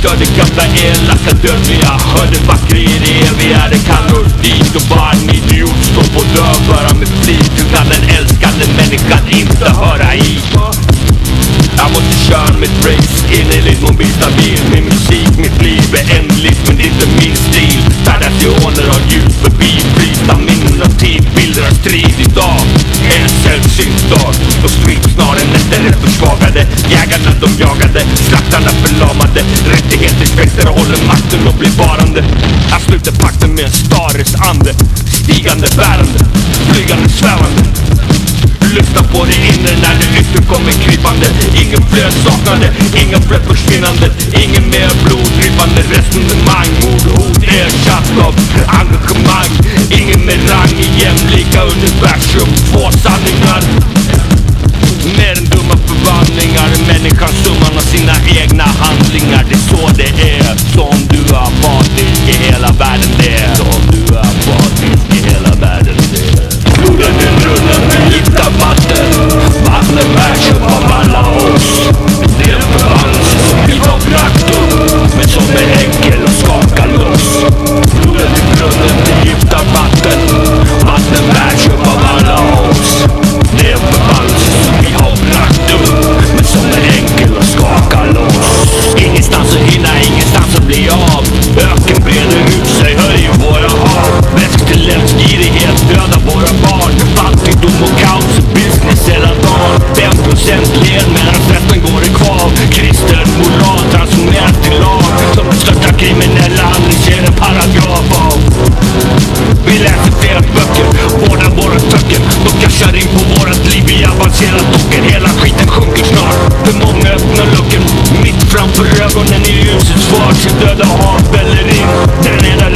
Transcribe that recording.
Störde gamla elaka dödliga. Hörde vackra i det eviga. Det kallor dit och bara en idiot. Står på dörrböra med flit. Du kan den älskande människan inte höra i. Jag måste köra mitt race enligt mobilstabil. Min musik, mitt liv är ändligt men det är inte min stil. Färdas i åner av ljus förbi. Frysta minnen av tid, bilder av strid idag. En sällsynt dag. Och strypsnaren nätter är försvagade. Jägarna de jagade, slaktarna förlamade. Rättighetsväktare håller makten och blir varande. Jag sluter pakten med en stares ande. Stigande, bärande, flygande, svävande. Lyssna på det inre när det yttre kommer krypande. Ingen flöd saknade, ingen flöd försvinnande. Ingen mer bloddrypande resonemang. Mord, hot, ersatt av engagemang. Ingen med rang i jämlika universum. Två sanningar, mer än dumma förvandlingar. Människan summan av sina egna handlingar. Det är så det är. Som du är apatisk i hela världen det är. Som du är apatisk i hela världen det är. Floden den rullar med gifta vatten. Vattnet bärs upp av alla oss. Det är en förbannelse som vi har bragt upp. Men som är enkel och skakar loss. Floden den rullar med gifta vatten. Vattnet bärs upp av alla oss. Det är en förbannelse som vi har bragt upp. Men som är enkel och skakar loss. Ingenstans att hinna, ingenstans att bli av. Öken breder ut sig, höjer våra hav. Väsk till lämsgirighet, döda våra barn. Fattigdom och kaos, business hela dagen. 5% len medan resten går i kvar. Kristen moral transformeras till lag. Som de största kriminella aldrig ser en paragraf av. Vi läser flera böcker, vårdar våra töcken. De kashar in på vårat liv i avancerat docker. Hela skiten sjunker snart. För många öppnar lucken mitt framför ögonen i ljusets svar. Sin döda hav väller in. Den ena